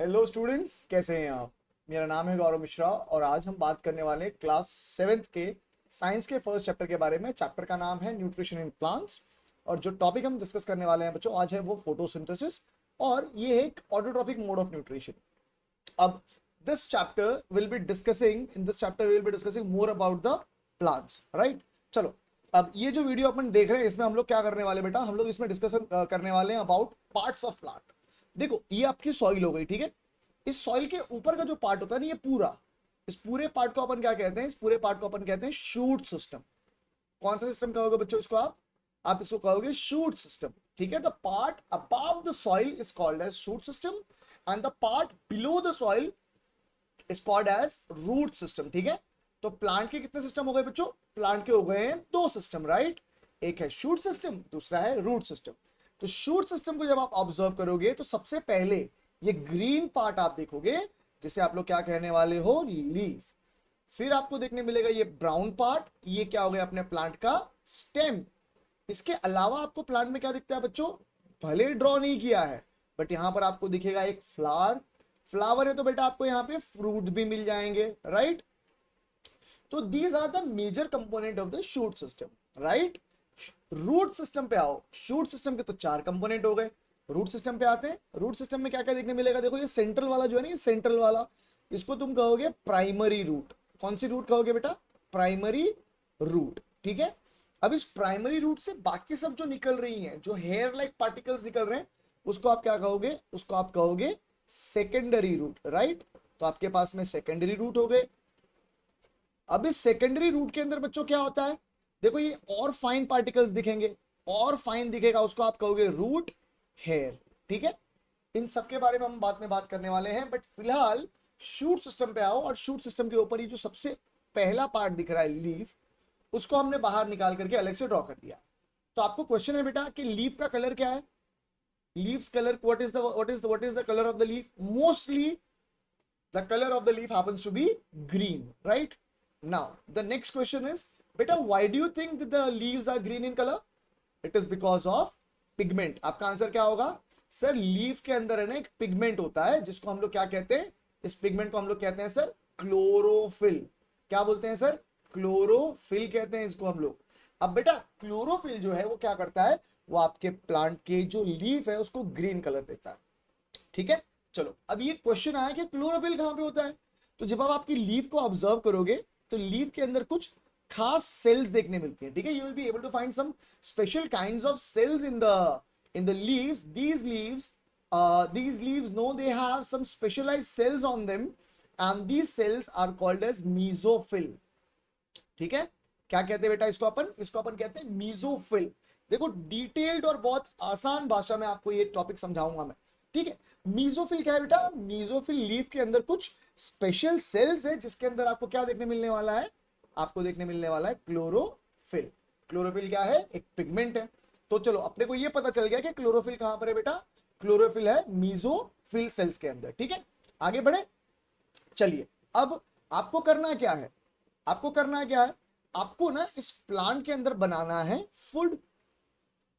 Hello students, कैसे हैं आप। मेरा नाम है गौरव मिश्रा और आज हम बात करने वाले हैं क्लास सेवेंथ के साइंस के फर्स्ट चैप्टर के बारे में। चैप्टर का नाम है न्यूट्रिशन इन प्लांट्स और जो टॉपिक हम डिस्कस करने वाले हैं बच्चों आज है वो फोटोसिंथेसिस और ये है एक ऑटोट्रॉफिक मोड ऑफ न्यूट्रिशन। अब this chapter will be discussing more about the plants, right. चलो, अब ये जो वीडियो अपन देख रहे हैं इसमें हम लोग क्या करने वाले बेटा, हम लोग इसमें डिस्कशन करने वाले हैं अबाउट पार्ट्स ऑफ प्लांट। देखो, ये आपकी सॉइल हो गई, ठीक है। इस सॉइल के ऊपर का जो पार्ट होता है ना, ये पूरा, इस पूरे पार्ट को अपन क्या कहते हैं, इस पूरे पार्ट को अपन कहते हैं शूट सिस्टम। कौन सा सिस्टम कहोगे बच्चों इसको आप इसको कहोगे शूट सिस्टम, ठीक है। The part above the soil is called as shoot system and the part below the soil is called as root system, ठीक है। तो प्लांट के कितने सिस्टम हो गए बच्चों, प्लांट के हो गए हैं दो सिस्टम, राइट। एक है शूट सिस्टम, दूसरा है रूट सिस्टम। तो शूट सिस्टम को जब आप ऑब्जर्व करोगे तो सबसे पहले ये ग्रीन पार्ट आप देखोगे, जिसे आप लोग क्या कहने वाले हो, लीफ। फिर आपको देखने मिलेगा ये ब्राउन पार्ट, ये क्या हो गया अपने प्लांट का स्टेम। इसके अलावा आपको प्लांट में क्या दिखता है बच्चों, भले ड्रॉ नहीं किया है बट यहां पर आपको दिखेगा एक फ्लावर। फ्लावर है तो बेटा आपको यहाँ पे फ्रूट भी मिल जाएंगे, राइट। तो these are the major component of the shoot system, right. Root system पे आओ, शूट सिस्टम के तो चार कंपोनेंट हो गए। रूट सिस्टम पे आते हैं, रूट सिस्टम में क्या क्या देखने मिलेगा, देखो ये सेंट्रल वाला जो है ना, ये सेंट्रल वाला, इसको तुम कहोगे प्राइमरी रूट। कौन सी रूट कहोगे बेटा, प्राइमरी रूट, ठीक है। अब इस प्राइमरी रूट से बाकी सब जो निकल रही हैं, जो हेयर लाइक पार्टिकल्स निकल रहे हैं, उसको आप क्या कहोगे, उसको आप कहोगे सेकेंडरी रूट, राइट। तो आपके पास में सेकेंडरी रूट हो गए। अब इस सेकेंडरी रूट के अंदर बच्चों क्या होता है, देखो ये और फाइन पार्टिकल्स दिखेंगे, और फाइन दिखेगा, उसको आप कहोगे रूट हेयर, ठीक है। इन सब के बारे में हम बाद में बात करने वाले हैं, बट फिलहाल शूट सिस्टम पे आओ। और शूट सिस्टम के ऊपर ही जो सबसे पहला पार्ट दिख रहा है लीफ, उसको हमने बाहर निकाल करके अलग से ड्रॉ कर दिया। तो आपको क्वेश्चन है बेटा कि लीफ का कलर क्या है, leaves colour, what is the color of the leaf? Mostly the color of the leaf happens to be green, right? Now the next question is, beta, why do you think that the leaves are green in color? It is because of pigment. आपका answer क्या होगा, sir leaf के अंदर है ना एक pigment होता है जिसको हम लोग क्या कहते हैं, इस पिगमेंट को हम लोग कहते हैं सर क्लोरोफिल। क्या बोलते हैं सर, क्लोरोफिल कहते हैं इसको हम लोग। अब बेटा क्लोरोफिल जो है वो क्या करता है, वो आपके प्लांट के जो लीफ है उसको ग्रीन कलर देता है, ठीक है। चलो, अब ये क्वेश्चन आया कि क्लोरोफिल कहां पे होता है। तो जब आप आपकी लीफ को ऑब्जर्व करोगे तो लीफ के अंदर कुछ खास सेल्स देखने मिलती हैं, ठीक है। You will be able to find some special kinds of cells in the leaves. These leaves know they have some specialized cells on them and these cells are called as mesophil, ठीक है। क्या कहते हैं बेटा इसको अपन कहते हैं mesophyll. देखो डिटेल्ड और बहुत आसान भाषा में आपको ये टॉपिक समझाऊंगा मैं, ठीक है। मीजोफिल क्या है बेटा, मीजोफिल लीफ के अंदर कुछ स्पेशल सेल्स है जिसके अंदर आपको क्या देखने मिलने वाला है, आपको देखने मिलने वाला है क्लोरोफिल। क्लोरोफिल क्या है, एक पिगमेंट है। तो चलो अपने को ये पता चल गया कि क्लोरोफिल कहां पर है बेटा, क्लोरोफिल है मीजोफिल सेल्स के अंदर, ठीक है। आगे बढ़े, चलिए। अब आपको करना क्या है, आपको करना क्या है, आपको ना इस प्लांट के अंदर बनाना है फूड।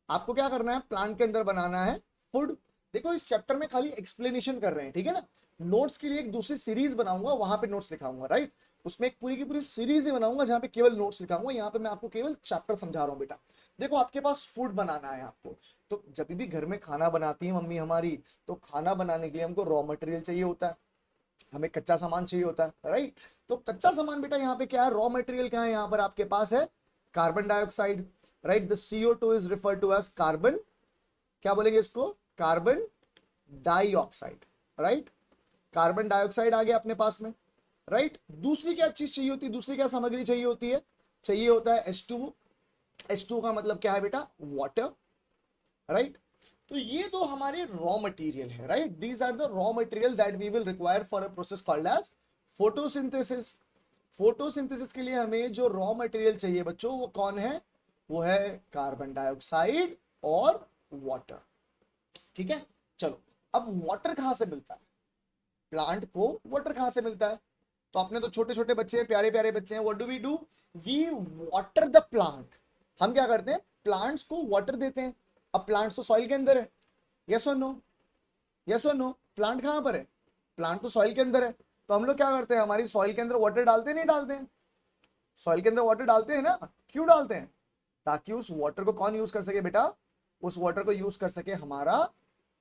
आपको क्या करना है, प्लांट के अंदर बनाना है फूड। देखो इस चैप्टर में खाली एक्सप्लेनेशन कर रहे हैं, ठीक है ना। नोट्स के लिए एक दूसरी सीरीज बनाऊंगा, वहां पे नोट्स लिखाऊंगा, राइट। उसमें एक पूरी की पूरी सीरीज ही बनाऊंगा जहां पे केवल नोट्स लिखाऊंगा, यहाँ पे मैं आपको केवल चैप्टर समझा रहा हूँ बेटा। देखो आपके पास फूड बनाना है आपको, तो जब भी घर में खाना बनाती है मम्मी हमारी, तो खाना बनाने के लिए हमको रॉ मटेरियल चाहिए होता है, हमें कच्चा सामान चाहिए होता है, राइट। तो कच्चा सामान बेटा यहाँ पे क्या है, रॉ मटेरियल क्या है, यहाँ पर आपके पास है carbon dioxide, right. The CO2 is referred to as carbon, क्या बोलेंगे इसको, carbon dioxide, right. Carbon dioxide आ गया अपने पास में, राइट। दूसरी क्या चीज चाहिए होती है, दूसरी क्या सामग्री चाहिए होती है, चाहिए होता है H2। H2 का मतलब क्या है बेटा, वाटर, राइट। तो ये तो हमारे रॉ मटेरियल है, right. These are the raw material that we will require for a process called as photosynthesis. Photosynthesis के लिए हमें जो रॉ मटेरियल चाहिए बच्चों वो कौन है, वो है कार्बन डाइऑक्साइड और वाटर, ठीक है। चलो, अब वाटर कहां से मिलता है, प्लांट को वाटर कहां से मिलता है। तो अपने तो छोटे छोटे बच्चे हैं, प्यारे प्यारे बच्चे हैं, what do, we water the plant. हम क्या करते हैं, प्लांट्स को वाटर देते हैं। अब प्लांट्स तो सॉइल के अंदर है, यस और नो, यस और नो, प्लांट कहां पर है, प्लांट तो सॉइल के अंदर है, तो हम लोग क्या करते हैं, हमारी सॉइल के अंदर वाटर डालते हैं नहीं डालते हैं? सॉइल के अंदर वाटर डालते हैं ना, क्यों डालते हैं? ताकि उस वाटर को कौन यूज कर सके बेटा, उस वाटर को यूज कर सके हमारा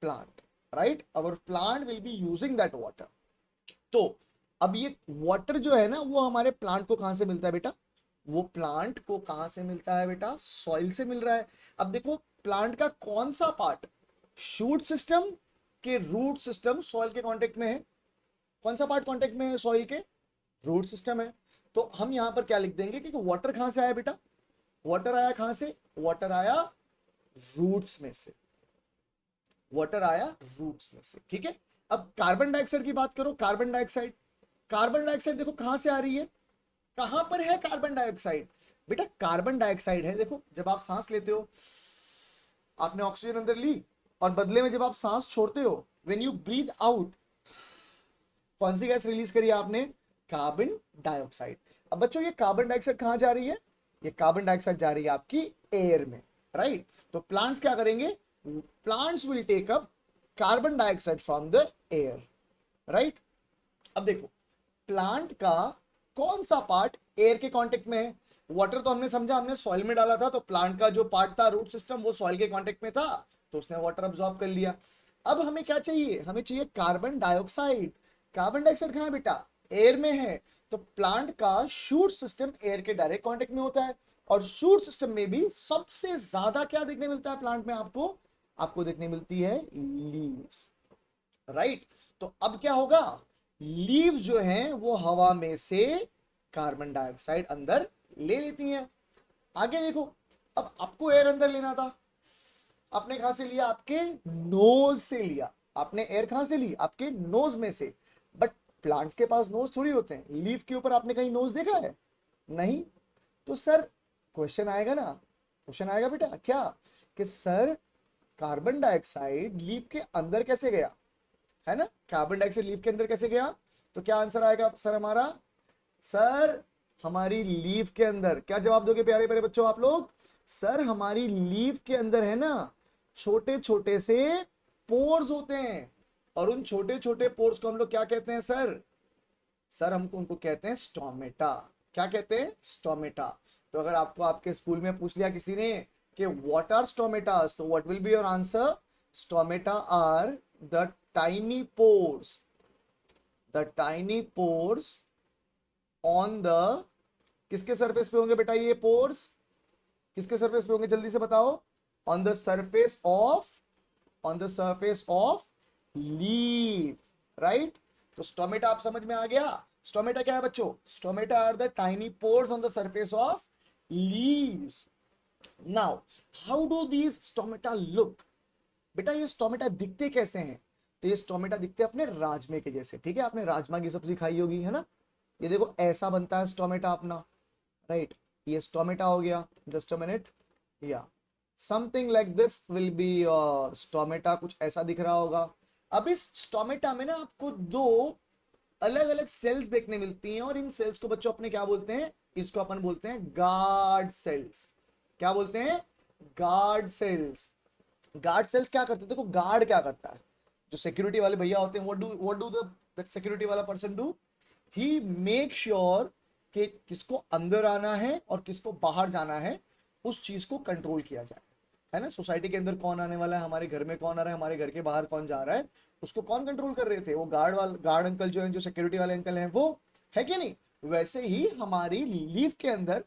plant, right? Our plant will be using that water. तो अब ये वाटर जो है ना, वो हमारे प्लांट को कहां से मिलता है बेटा? वो प्लांट को कहां से मिलता है बेटा? सॉइल से मिल रहा है। अब देखो प्लांट का कौन सा पार्ट शूट सिस्टम के रूट सिस्टम सॉइल के कांटेक्ट में है? कौन सा पार्ट कांटेक्ट में है सॉइल के? रूट सिस्टम है। तो हम यहां पर क्या लिख देंगे कि वाटर कहां से आया बेटा? वाटर आया कहां से? वाटर आया रूट्स में से, वाटर आया रूट्स में से, ठीक है। अब कार्बन डाइऑक्साइड की बात करो, कार्बन डाइऑक्साइड, कार्बन डाइऑक्साइड देखो कहां से आ रही है, कहां पर है कार्बन डाइऑक्साइड? बेटा कार्बन डाइऑक्साइड है, देखो जब आप सांस लेते हो, आपने ऑक्सीजन अंदर ली और बदले में जब आप सांस छोड़ते हो, व्हेन यू ब्रीथ आउट, कौन सी गैस रिलीज करी आपने? Carbon dioxide. अब बच्चों ये कार्बन डाइऑक्साइड कहां जा रही है? ये कार्बन डाइऑक्साइड जा रही है आपकी एयर में, राइट? तो प्लांट्स क्या करेंगे? Plants will take up carbon dioxide from the air, right? अब देखो प्लांट का कौन सा पार्ट एयर के कांटेक्ट में है? वाटर तो हमने समझा, हमने सॉइल में डाला था, तो प्लांट का जो पार्ट था रूट सिस्टम, वो सॉइल के कांटेक्ट में था, तो उसने वाटर अब्सॉर्ब कर लिया। अब हमें क्या चाहिए? हमें चाहिए कार्बन डाइऑक्साइड। कार्बन डाइऑक्साइड कहां है बेटा? एयर में है। तो प्लांट का शूट सिस्टम एयर के डायरेक्ट कांटेक्ट में होता है, और शूट सिस्टम में भी सबसे ज्यादा क्या देखने मिलता है प्लांट में? आपको आपको देखने मिलती है लीव्स, राइट? तो अब क्या होगा? लीव्स जो हैं वो हवा में से कार्बन डाइऑक्साइड अंदर ले लेती हैं। आगे देखो, अब आपको एयर अंदर लेना था, आपने कहां से लिया? आपके नोज से लिया। आपने एयर कहां से ली? आपके नोज में से। बट प्लांट्स के पास नोज थोड़ी होते हैं। लीफ के ऊपर आपने कहीं नोज देखा है? नहीं। तो सर क्वेश्चन आएगा ना, क्वेश्चन आएगा बेटा क्या, कि सर कार्बन डाइऑक्साइड लीफ के अंदर कैसे गया, है ना? कार्बन डाइऑक्साइड लीफ के अंदर कैसे गया? तो क्या आंसर आएगा सर हमारा? सर हमारी लीफ के अंदर, क्या जवाब दोगे प्यारे प्यारे बच्चों आप लोग? सर हमारी लीफ के अंदर है ना, छोटे छोटे से पोर्स होते हैं, और उन छोटे छोटे पोर्स को हम लोग क्या कहते हैं सर? सर हमको उनको कहते हैं स्टोमेटा। क्या कहते हैं? स्टोमेटा। तो अगर आपको आपके स्कूल में पूछ लिया किसी ने कि व्हाट आर स्टोमेटास, तो what will be your answer? Stomata are the tiny pores, the tiny pores on the, किसके सरफेस पे होंगे बेटा ये पोर्स? किसके सरफेस पे होंगे जल्दी से बताओ? On the surface of, on the surface of leaf, right? तो स्टोमेटा आप समझ में आ गया? स्टोमेटा क्या है बच्चों? Stomata are the tiny pores on the surface of leaves. Now how do these stomata look? बेटा ये स्टोमेटा दिखते कैसे हैं? तो ये स्टोमेटा दिखते हैं अपने राजमे के जैसे, ठीक है? आपने राजमा की सब्जी खाई होगी, है ना? ये देखो ऐसा बनता है स्टोमेटा अपना, राइट? ये स्टोमेटा हो गया। जस्ट अ मिनट, या something like this will be your stomata. कुछ ऐसा दिख रहा होगा। अब इस स्टोमेटा में ना आपको दो अलग अलग सेल्स देखने मिलती हैं, और इन सेल्स को बच्चों अपने क्या बोलते हैं? इसको अपन बोलते हैं गार्ड सेल्स। क्या बोलते हैं? Guard cells. गार्ड सेल्स क्या करते हैं? देखो गार्ड क्या करता है, जो सिक्योरिटी वाले भैया होते हैं, व्हाट डू दैट सिक्योरिटी वाला person do? He make sure कि किसको अंदर आना है और किसको बाहर जाना है, उस चीज को कंट्रोल किया जाए, है ना? सोसाइटी के अंदर कौन आने वाला है, हमारे घर में कौन आ रहा है, हमारे घर के बाहर कौन जा रहा है, उसको कौन कंट्रोल कर रहे थे? वो गार्ड अंकल जो है, जो सिक्योरिटी वाले अंकल हैं, वो है कि नहीं? वैसे ही हमारी लीफ के अंदर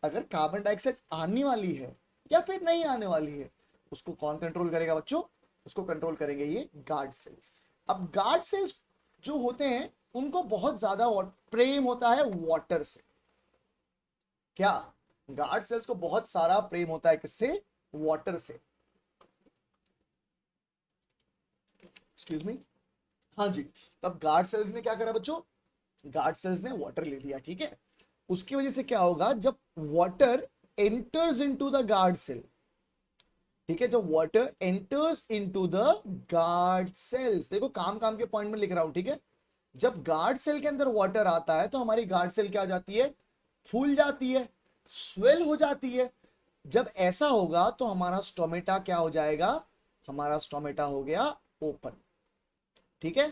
अगर कार्बन डाइऑक्साइड आने वाली है या फिर नहीं आने वाली है, उसको कौन कंट्रोल करेगा बच्चों? उसको कंट्रोल करेंगे ये गार्ड सेल्स। अब गार्ड सेल्स जो होते हैं उनको बहुत ज्यादा प्रेम होता है वाटर से। क्या? गार्ड सेल्स को बहुत सारा प्रेम होता है किससे? वाटर से। एक्सक्यूज मी, हाँ जी। तब गार्ड सेल्स ने क्या करा बच्चों? गार्ड सेल्स ने वाटर ले लिया, ठीक है? उसकी वजह से क्या होगा? जब water enters into the guard cell, ठीक है, जब water enters into the guard cells, देखो काम काम के पॉइंट में लिख रहा हूं, ठीक है? जब गार्ड सेल के अंदर वाटर आता है तो हमारी गार्ड सेल क्या हो जाती है? फूल जाती है, स्वेल हो जाती है। जब ऐसा होगा तो हमारा स्टोमेटा क्या हो जाएगा? हमारा स्टोमेटा हो गया ओपन, ठीक है?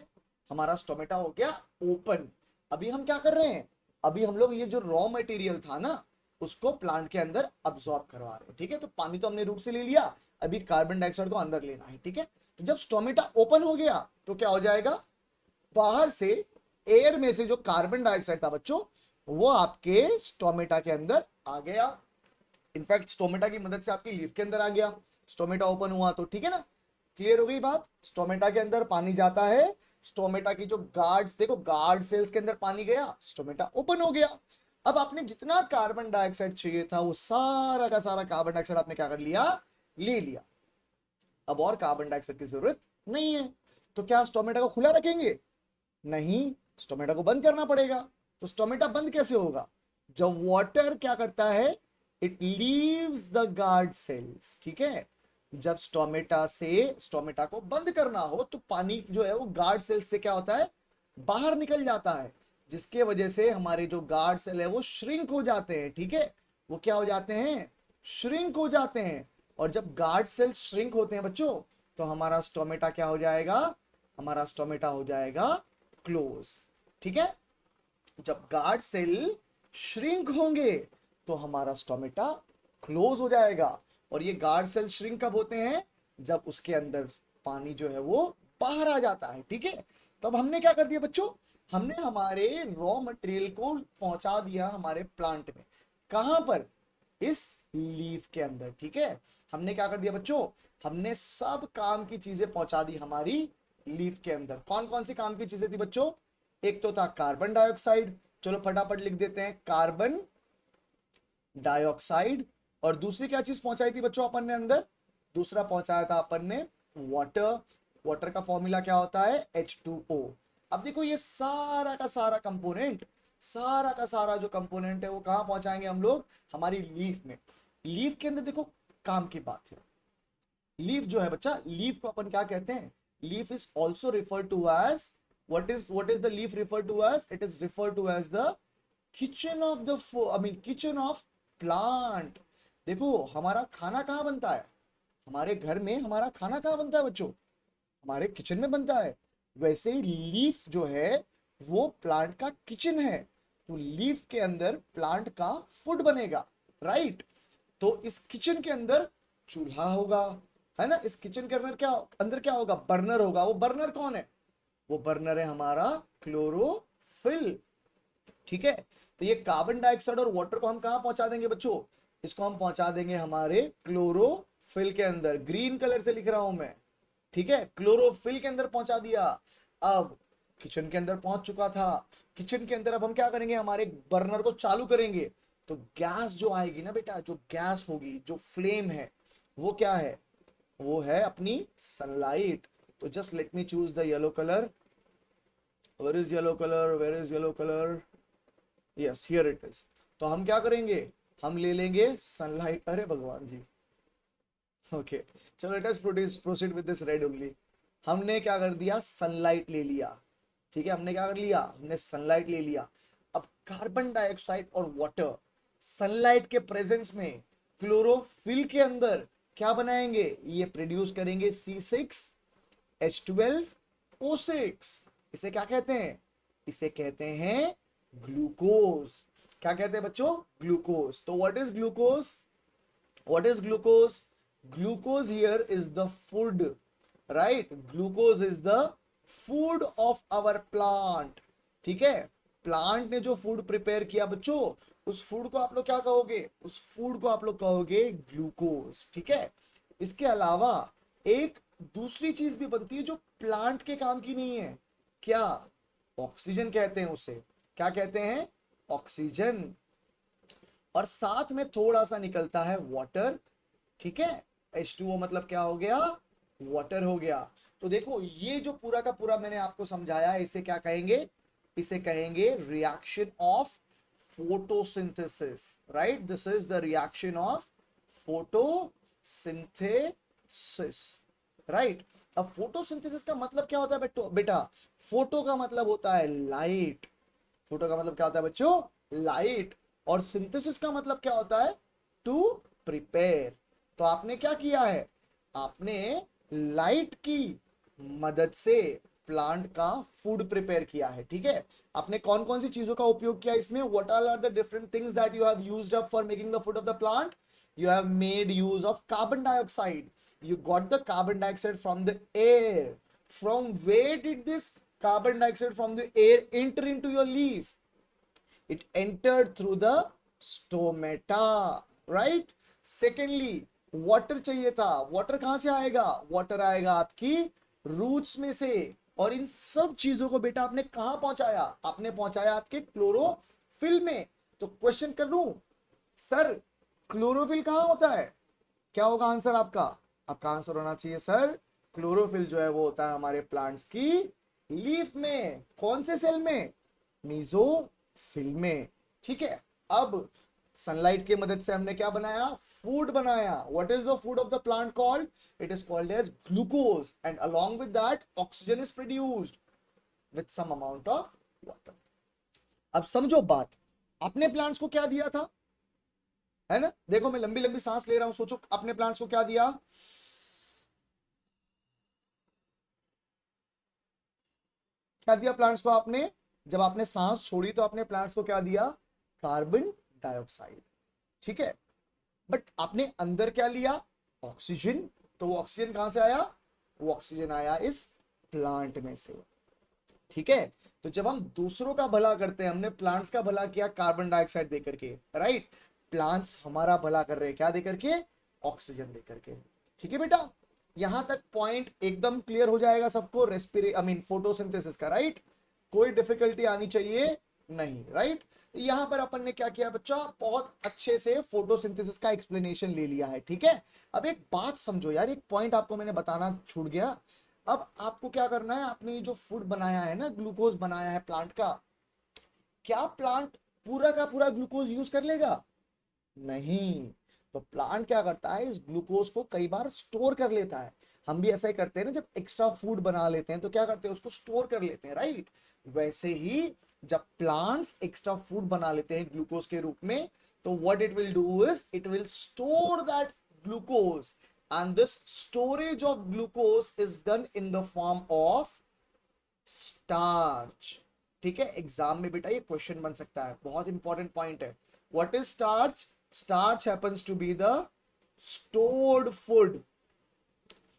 हमारा स्टोमेटा हो गया ओपन। अभी हम क्या कर रहे हैं, अभी हम लोग ये जो रॉ मटेरियल था ना उसको प्लांट के अंदर अब्सॉर्ब करवा रहे हैं, ठीक है। तो पानी तो हमने रूट से ले लिया, अभी कार्बन डाइऑक्साइड को अंदर लेना है, ठीक है। तो जब स्टोमेटा ओपन हो गया तो क्या हो जाएगा, बाहर से एयर में से जो कार्बन डाइऑक्साइड था बच्चों वो आपके स्टोमेटा के अंदर आ गया। इनफैक्ट स्टोमेटा की मदद से आपकी लीफ के अंदर आ गया, स्टोमेटा ओपन हुआ तो, ठीक है ना। क्लियर हो गई बात। स्टोमेटा के अंदर पानी जाता है, स्टोमेटा की जो गार्ड्स, देखो गार्ड सेल्स के अंदर पानी गया, स्टोमेटा ओपन हो गया। अब आपने जितना कार्बन डाइऑक्साइड चाहिए था वो सारा का सारा कार्बन डाइऑक्साइड आपने क्या कर लिया, ले लिया। अब और कार्बन डाइऑक्साइड की जरूरत नहीं है। तो क्या स्टोमेटा को खुला रखेंगे, नहीं, स्टोमेटा को बंद करना पड़ेगा। तो स्टोमेटा बंद कैसे होगा, जब वाटर क्या करता है, it leaves the guard sales, ठीक है। जब स्टोमेटा को बंद करना हो तो पानी जो है वो गार्ड सेल्स से क्या होता है, बाहर निकल जाता है, जिसके वजह से हमारे जो गार्ड सेल है वो श्रिंक हो जाते हैं, ठीक है। वो क्या हो जाते हैं, श्रिंक हो जाते हैं। और जब गार्ड सेल श्रिंक होते हैं बच्चों तो हमारा स्टोमेटा क्या हो जाएगा, हमारा स्टोमेटा हो जाएगा क्लोज, ठीक है। जब गार्ड सेल श्रिंक होंगे तो हमारा स्टोमेटा क्लोज हो जाएगा। और ये गार्ड सेल श्रिंक कब होते हैं, जब उसके अंदर पानी जो है वो बाहर आ जाता है, ठीक है। तो अब हमने क्या कर दिया बच्चों, हमने हमारे रॉ मटेरियल को पहुंचा दिया हमारे प्लांट में, कहां पर, इस लीफ के अंदर, ठीक है। हमने क्या कर दिया बच्चों, हमने सब काम की चीजें पहुंचा दी हमारी लीफ के अंदर। कौन कौन सी काम की चीजें थी बच्चों, एक तो था कार्बन डाइऑक्साइड, चलो फटाफट लिख देते हैं, कार्बन डाइऑक्साइड। और दूसरी क्या चीज पहुंचाई थी बच्चों अपन ने अंदर, दूसरा पहुंचाया था अपन ने वाटर। वाटर का फॉर्मूला क्या होता है, H2O। अब देखो ये सारा का सारा कंपोनेंट, सारा का सारा जो कंपोनेंट है वो कहां पहुंचाएंगे हम लोग, हमारी लीफ में। लीफ के अंदर देखो काम की बात है, लीफ जो है बच्चा, लीफ को अपन क्या कहते हैं, leaf is also refer to as, what is the leaf referred to as, it is referred to as the kitchen of the kitchen of plant। देखो हमारा खाना कहाँ बनता है, हमारे घर में हमारा खाना कहाँ बनता है बच्चों, हमारे किचन में बनता है। वैसे ही लीफ जो है वो प्लांट का किचन है, तो लीफ के अंदर प्लांट का फूड बनेगा, राइट। तो इस किचन के अंदर चूल्हा होगा, है ना। इस किचन के अंदर क्या होगा, बर्नर होगा। वो बर्नर कौन है, वो बर्नर है हमारा क्लोरोफिल, ठीक है। तो ये कार्बन डाइऑक्साइड और वाटर को हम कहां पहुंचा देंगे बच्चों, इसको हम पहुंचा देंगे हमारे क्लोरोफिल के अंदर, ग्रीन कलर से लिख रहा हूं मैं, ठीक है। क्लोरोफिल के अंदर पहुंचा दिया। अब किचन के अंदर पहुंच चुका था, किचन के अंदर अब हम क्या करेंगे, हमारे बर्नर को चालू करेंगे तो गैस जो आएगी ना बेटा, जो गैस होगी, जो फ्लेम है वो क्या है, वो है अपनी सनलाइट। तो just let me choose the yellow colour, where is yellow colour, where is yellow colour, yes here it is. तो हम क्या करेंगे, हम ले लेंगे सनलाइट, अरे भगवान जी, ओके चलो let us proceed with this red only. हमने क्या कर दिया, सनलाइट ले लिया, ठीक है। हमने क्या कर लिया, हमने सनलाइट ले लिया। अब कार्बन डाइऑक्साइड और वाटर सनलाइट के प्रेजेंस में क्लोरोफिल के अंदर क्या बनाएंगे, ये प्रोड्यूस करेंगे C6H12O6। इसे क्या कहते हैं, इसे कहते हैं ग्लूकोज। क्या कहते हैं बच्चों, ग्लूकोज। तो what is glucose, what is glucose, glucose here is the food, right, glucose is the food of our plant, ठीक है। प्लांट ने जो फूड प्रिपेयर किया बच्चों, उस फूड को आप लोग क्या कहोगे, उस फूड को आप लोग कहोगे ग्लूकोज, ठीक है। इसके अलावा एक दूसरी चीज भी बनती है जो प्लांट के काम की नहीं है, क्या, ऑक्सीजन कहते हैं उसे, क्या कहते हैं, ऑक्सीजन। और साथ में थोड़ा सा निकलता है वाटर, ठीक है। H2O मतलब क्या हो गया, वाटर हो गया। तो देखो ये जो पूरा का पूरा मैंने आपको समझाया, इसे क्या कहेंगे, इसे कहेंगे reaction of photosynthesis, right. This is the reaction of photosynthesis, right. अब फोटोसिंथेसिस का मतलब क्या होता है बेटा, फोटो का मतलब होता है लाइट, फोटो का मतलब क्या होता है बच्चों, लाइट। और सिंथेसिस का मतलब क्या होता है, टू प्रिपेयर। तो आपने क्या किया है, आपने लाइट की मदद से प्लांट का फूड प्रिपेयर किया है, ठीक है। आपने कौन कौन सी चीजों का उपयोग किया इसमें, what are the different things that you have used up for making the food of the plant. You have made use of carbon dioxide. You got the carbon dioxide from the air. From where did this carbon dioxide from the air enter into your leaf? It entered through the stomata, right? Secondly, water चाहिए था, water कहां से आएगा, water आएगा आपकी roots में से, और इन सब चीजों को बेटा आपने कहां पहुंचाया, आपने पहुंचाया आपके क्लोरोफिल में। तो क्वेश्चन कर लूं सर, क्लोरोफिल कहां होता है, क्या होगा आंसर आपका, आपका आंसर होना चाहिए सर, क्लोरोफिल जो है वो होता है हमारे प्लांट्स की लीफ में। कौन से सेल में, मीजोफिल में, ठीक है। अब सनलाइट की मदद से हमने क्या बनाया, फूड बनाया। What is the food of the plant called, it is called as glucose, and along with that oxygen is produced with some amount of water. अब समझो बात, अपने प्लांट्स को क्या दिया था, है ना। देखो मैं लंबी लंबी सांस ले रहा हूं, सोचो अपने प्लांट्स को क्या दिया, क्या दिया प्लांट्स को आपने, जब आपने सांस छोड़ी तो आपने प्लांट्स को क्या दिया, कार्बन डाइऑक्साइड, ठीक है। बट आपने अंदर क्या लिया, ऑक्सीजन। तो वो ऑक्सीजन कहां से आया, वो ऑक्सीजन आया इस प्लांट में से, ठीक है। तो जब हम दूसरों का भला करते हैं, हमने प्लांट्स का भला किया कार्बन डाइऑक्साइड देकर के, राइट। प्लांट्स हमारा भला कर रहे हैं क्या देकर के, ऑक्सीजन देकर के, ठीक है बेटा। यहां तक पॉइंट एकदम क्लियर हो जाएगा सबको, फोटोसिंथेसिस का, राइट। कोई डिफिकल्टी आनी चाहिए नहीं, राइट। यहां पर अपन ने क्या किया बच्चा, बहुत अच्छे से फोटोसिंथेसिस का एक्सप्लेनेशन ले लिया है, ठीक है। अब एक बात समझो यार, एक पॉइंट आपको मैंने बताना छूट गया। अब आपको क्या करना है, आपने जो फूड बनाया है ना, ग्लूकोज बनाया है प्लांट का, क्या प्लांट पूरा का पूरा ग्लूकोज यूज कर लेगा, नहीं। तो प्लांट क्या करता है, इस ग्लूकोज को कई बार स्टोर कर लेता है। हम भी ऐसा ही करते हैं ना, जब एक्स्ट्रा फूड बना लेते हैं तो क्या करते हैं, उसको स्टोर कर लेते हैं, राइट। वैसे ही जब प्लांट्स एक्स्ट्रा फूड बना लेते हैं ग्लूकोज के रूप में, तो what it will do is it will store that glucose, and this storage of glucose is done in the form of starch, ठीक है। एग्जाम में बेटा ये क्वेश्चन बन सकता है, बहुत इंपॉर्टेंट पॉइंट है। What is starch, starch happens to be the stored food,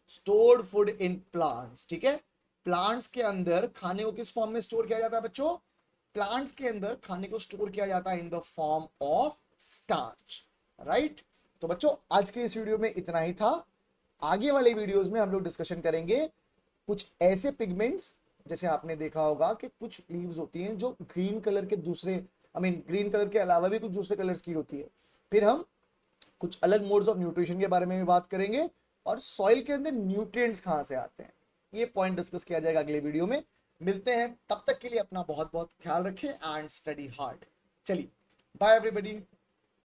stored food in plants, ठीक है। प्लांट्स के अंदर खाने को किस फॉर्म में स्टोर किया जाता है बच्चों, प्लांट्स के अंदर खाने को स्टोर किया जाता है in the form of starch, right. तो बच्चों आज के इस वीडियो में इतना ही था। आगे वाले वीडियोस में हम लोग डिस्कशन करेंगे कुछ ऐसे पिगमेंट्स, जैसे आपने देखा होगा कि कुछ लीव्स होती हैं जो ग्रीन कलर के दूसरे, ग्रीन कलर के अलावा भी कुछ दूसरे कलर्स की होती है। फिर हम कुछ अलग मोड्स ऑफ न्यूट्रिशन के बारे में भी बात करेंगे, और सॉइल के अंदर न्यूट्रिएंट्स कहां से आते हैं, ये पॉइंट डिस्कस किया जाएगा अगले वीडियो में। मिलते हैं, तब तक के लिए अपना बहुत बहुत ख्याल रखें एंड स्टडी हार्ड। चलिए बाय एवरीबॉडी।